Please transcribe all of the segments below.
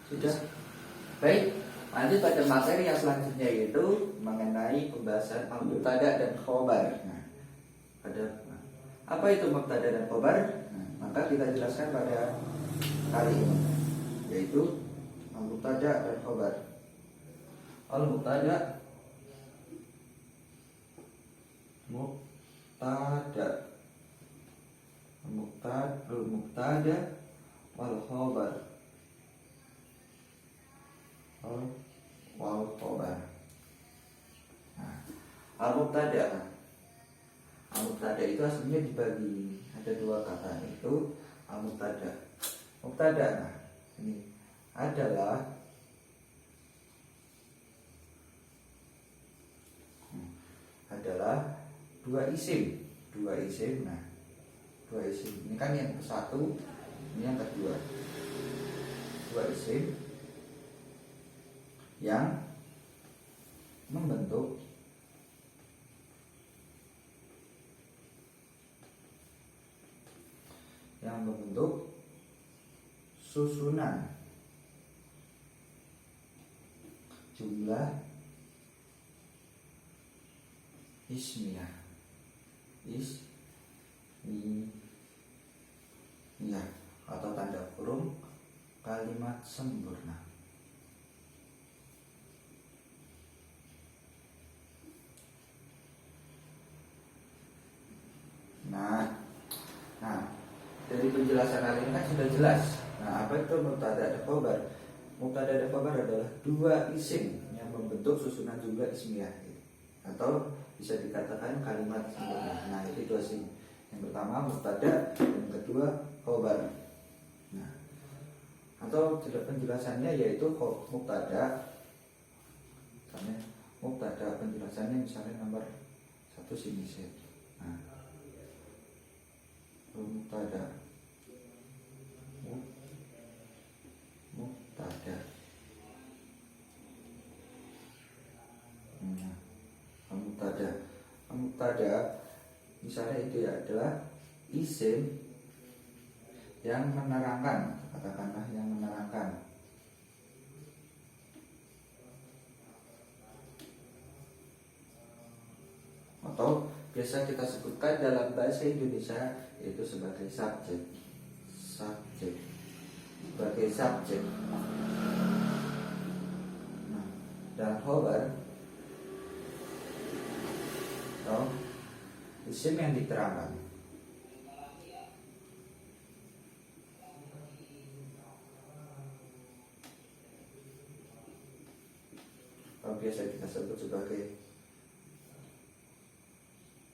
Sudah. Baik, lanjut pada materi yang selanjutnya, yaitu mengenai pembahasan al-mubtada dan khobar. Nah, apa itu mubtada dan khobar? Nah, maka kita jelaskan pada kali ini, yaitu al-mubtada dan khobar. Al-mubtada al-mubtada wal khobar. Wal khobar. Nah, al-mubtada itu aslinya dibagi, ada dua kata, itu al-mubtada. Mubtada, nah, ini adalah dua isim. Nah, dua isim. Ini kan yang satu, ini yang kedua. Dua isim yang membentuk susunan jumlah ismiyah atau tanda kurung kalimat sempurna. Nah, dari penjelasan kali ini kan sudah jelas. Nah, apa itu mubtada dan khobar? Mubtada dan khobar adalah dua isim yang membentuk susunan jumlah ismiyah, atau bisa dikatakan kalimat sempurna. Nah, itu dua isim. Yang pertama mubtada, yang kedua khobar. Nah, atau penjelasannya yaitu mubtada. Mubtada penjelasannya misalnya nomor 1 sini set. Nah, mubtada. Mubtada misalnya itu adalah isim yang menerangkan, katakanlah yang menerangkan. Atau biasa kita sebutkan dalam bahasa Indonesia yaitu sebagai subjek. Sebagai subjek. Nah, dan khobar atau isim yang diterangkan. Atau biasa kita sebut sebagai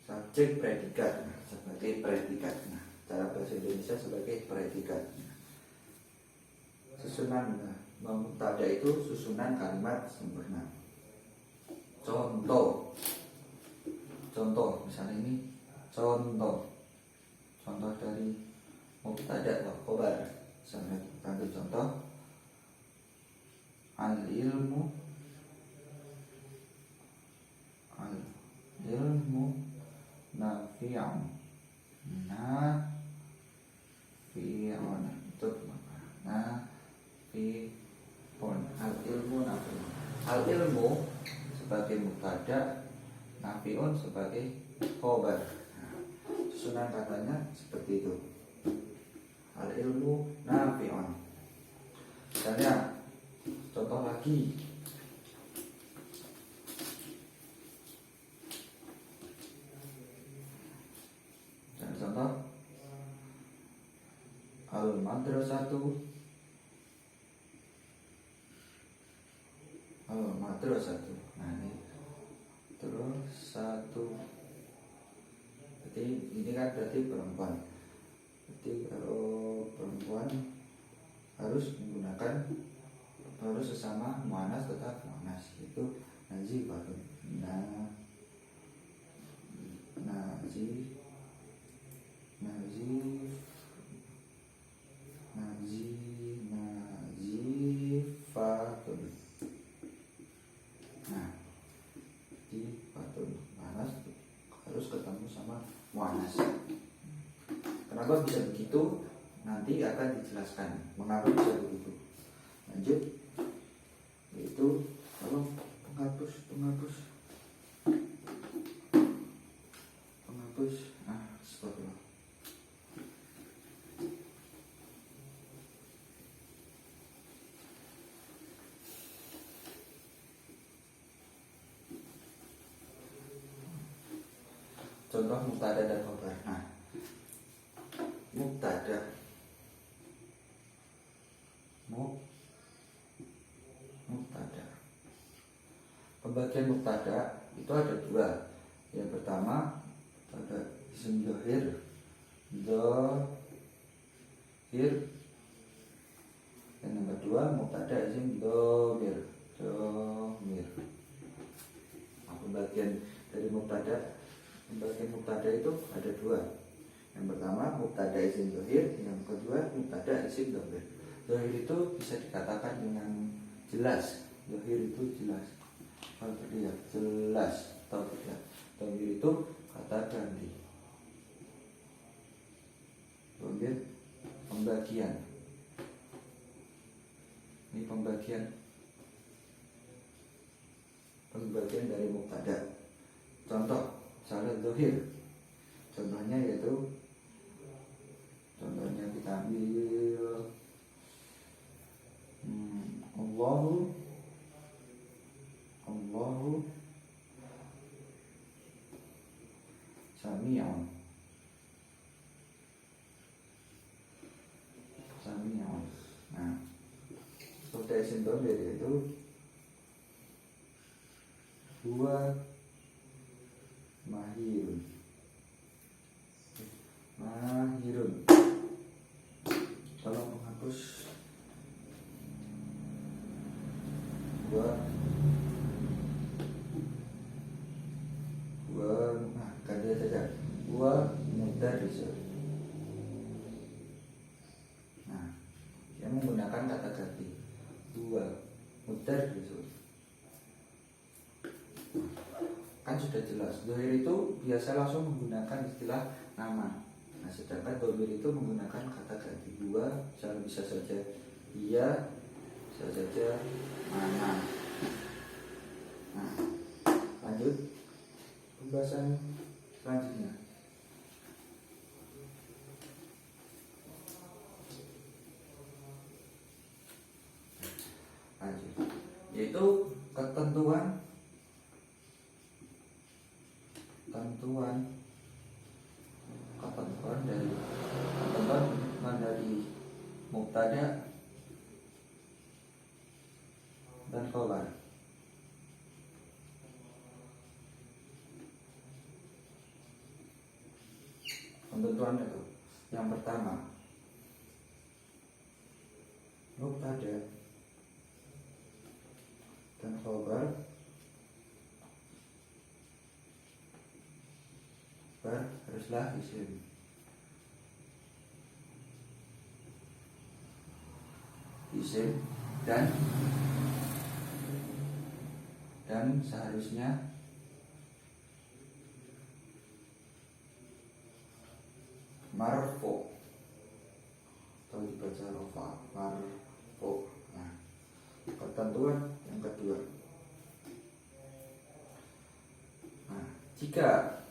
subjek predikat. Sebagai predikat. Nah, cara bahasa Indonesia sebagai predikat. Susunan mubtada itu susunan kalimat sempurna. Contoh misalnya ini contoh dari mubtada atau khobar. Misalnya kita ambil contoh al-ilmu nafi'un. Al-ilmu sebagai mubtada, nafi'un sebagai khobar. Nah, susunan katanya seperti itu. Al-ilmu nafi'un. Misalnya contoh lagi, contoh al-madrasatu. Nah, ini terus satu. Ini kan berarti perempuan. Berarti kalau perempuan harus sesama muannas tetap muannas, itu nazifatun. Nazifatun. Nah, nazifatun muannas harus ketemu sama muannas. Kenapa bisa begitu? Nanti akan dijelaskan mengapa bisa begitu. Lanjut. contoh mubtada dan khobar. Nah, mubtada mubtada. Pembagian mubtada itu ada dua. Yang pertama ada isim dzahir, dan yang kedua mubtada isim dhamir. Nah, pembagian mubtada itu ada dua. Yang pertama mubtada isim dzahir, yang kedua mubtada isim dhamir. Dzahir itu bisa dikatakan dengan jelas. Dzahir itu jelas. Kalau terlihat jelas atau tidak. Dhamir itu kata ganti. Dhamir pembagian. Ini pembagian dari mubtada. Contoh misalnya dzahir. Contohnya kita ambil Allahu Sami'un. Nah, mubtada isim dhamir yaitu huwa mahirun. Tolong menghapus ganti saja huwa mudarrisun. Nah, dia menggunakan kata ganti huwa mudarrisun. Kan sudah jelas. Dzahir itu biasa langsung menggunakan istilah nama. Nah, sedangkan dhamir itu menggunakan kata ganti huwa, bisa saja iya, bisa saja mana. Nah, lanjut pembahasan selanjutnya. Yaitu ketentuan dari mubtada dan khobar. Ketentuan itu yang pertama mubtada dan khobar haruslah isim dan seharusnya marfu atau dibaca rofa, marfu. Nah, ketentuan yang kedua. Nah, jika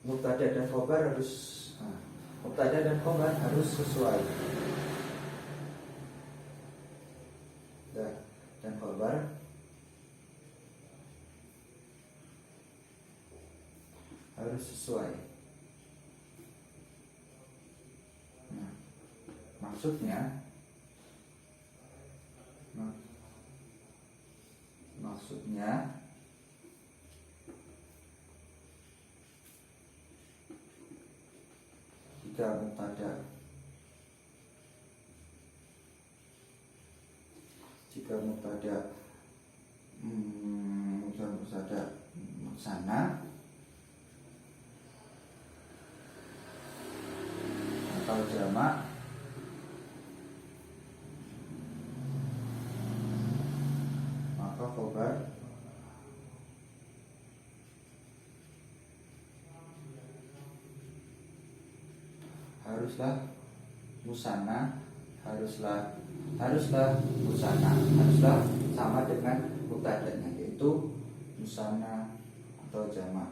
mubtada dan khobar harus sesuai. Dan khobar harus sesuai. Nah, maksudnya jika mubtada sana atau jamak, maka khobar haruslah musanna, haruslah sama dengan mubtadanya, yaitu musanna atau jamak.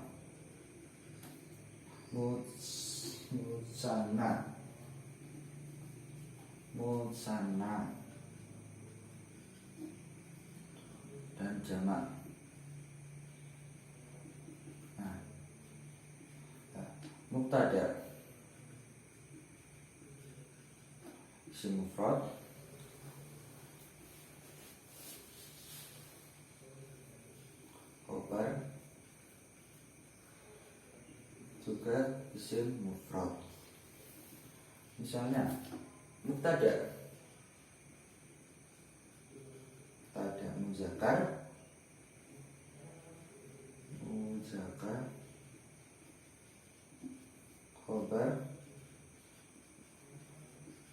Musanna dan jamak. mubtada isim mufrad khobar juga isim mufrad. Misalnya mubtada muzakkar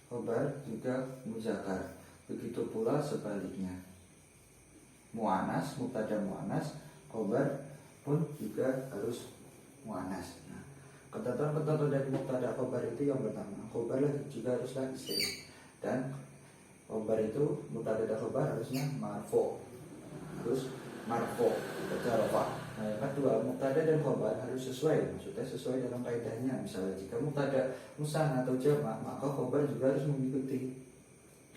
khobar juga muzakkar. Begitu pula sebaliknya, muannas, mubtada muannas, khobar pun juga harus muannas. Nah, ketentuan dari mubtada khobar itu yang pertama, khobar juga haruslah isim, dan khobar itu mubtada dan khobar harusnya marfu, baca rafa. Nah, yang kedua, mubtada dan khobar harus sesuai, maksudnya sesuai dalam kaidahnya. Misalnya jika mubtada musanna atau jamak, maka khobar juga harus mengikuti,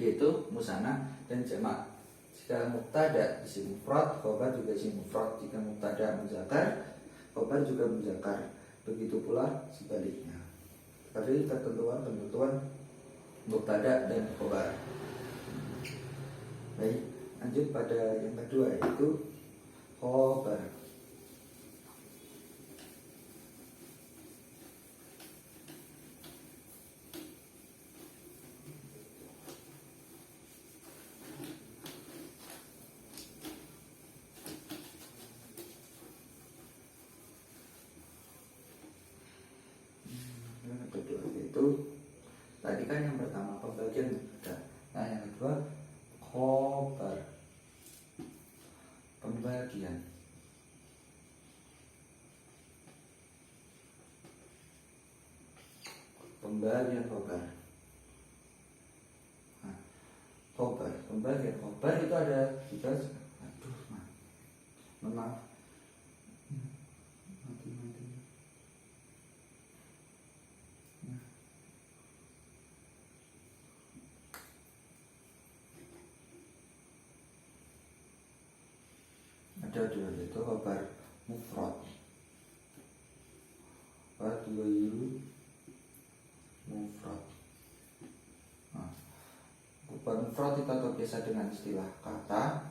yaitu musanna dan jamak. Jika mubtada isim mufrad, khobar juga isim mufrad. Jika mubtada muzakkar, khobar juga muzakkar. Begitu pula sebaliknya. Tadi ketentuan mubtada dan khobar. Baik, lanjut pada yang kedua, yaitu khobar. Kedua itu tadi kan yang pertama pembagian mubtada. Nah, yang kedua khobar, pembagian. Khobar. Nah, pembagian khobar itu ada juga. Maaf. Ada dua, yaitu khobar mufrad, mufrad. Nah, khobar mufrad itu atau biasa dengan istilah kata.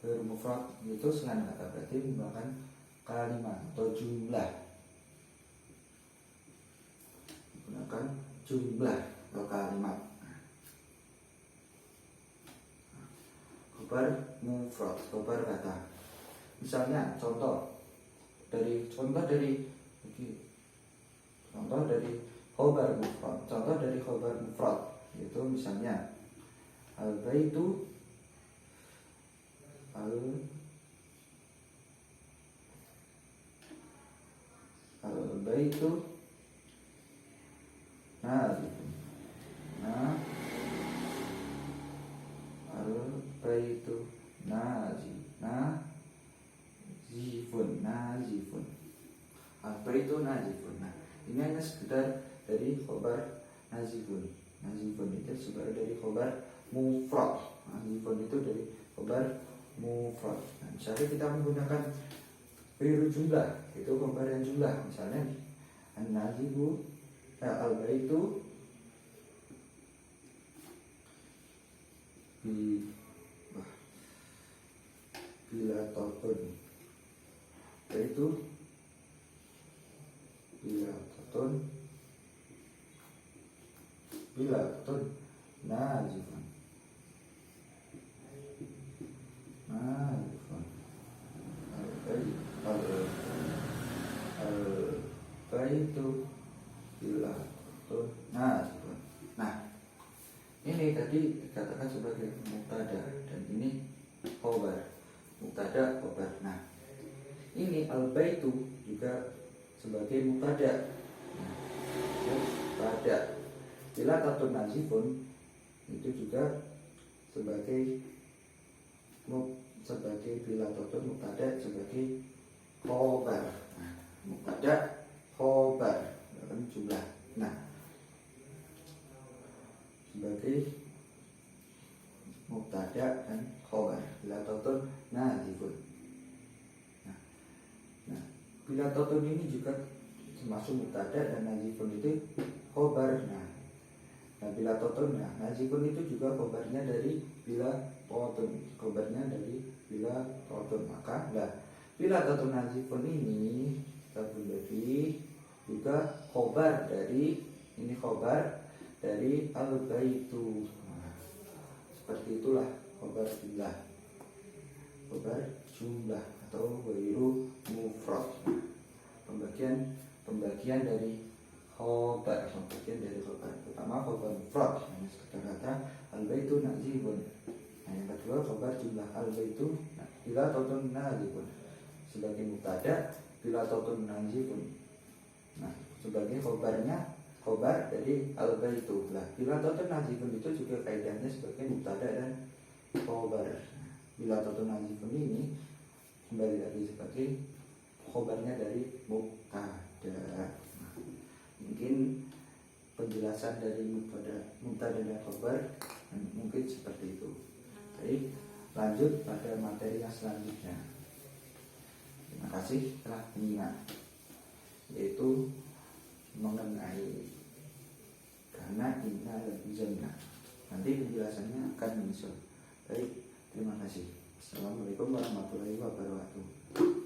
Mufrad itu selain kata berarti menggunakan kalimat atau jumlah, menggunakan jumlah atau kalimat. Khobar mufrad, khobar kata. Misalnya contoh dari khobar mufrad. Contoh dari khobar mufrad itu misalnya al-baitu nazifun. Nah, al-baitu nazifun. Al-baitu nazifun. Nah, ini hanya sekedar dari khobar nazifun. Nazifun itu sebenarnya dari khobar mufrad. Nazifun itu dari khobar mufrad. Nah, misalnya kita menggunakan fi'il jumlah, itu khobar yang jumlah. Misalnya an-nazifu al-baitu bila totun, yaitu bila totun nazifun. Al-baitu bila totun nazifun. Nah, ini tadi dikatakan sebagai mubtada dan ini khobar. Mubtada khobar. Nah, ini al-baitu juga sebagai mubtada. Nah, mubtada. Bila tatun nazifun itu juga sebagai bila tatun mubtada sebagai khobar. Nah, mubtada khobar dalam jumlah. Nah, sebagai mubtada dan khobar bila tatun nazifun. Nah, bila tatun ini juga termasuk mubtada dan najifun itu khobar. Nah bila totun, nah najifun itu juga khobarnya dari bila totun, khobarnya dari bila totun. Maka bila totun najifun ini kita lebih juga khobar dari ini, khobar dari al-baitu. Nah, seperti itulah khobar bila, khobar jumlah atau ghairu mufrad. Pembagian dari khobar, pertama khobar mufrad, yang kata al-baitu najibun. Nah, yang kedua khobar jumlah al-baitu bila totun najibun sebagai mubtada, bila totun najibun. Nah, sebagai khobarnya khobar dari al-baitu. Nah, bila totun najibun itu juga kaidahnya sebagai mubtada dan khobar. Bila totun najibun ini kembali lagi sebagai khobarnya dari mubtada. Nah, mungkin penjelasan dari mubtada dan khobar mungkin seperti itu. Baik, lanjut pada materi yang selanjutnya. Terima kasih telah menyimak, yaitu mengenai karena inna dan jannah. Nanti penjelasannya akan menyusul. Baik, terima kasih. Assalamualaikum warahmatullahi wabarakatuh.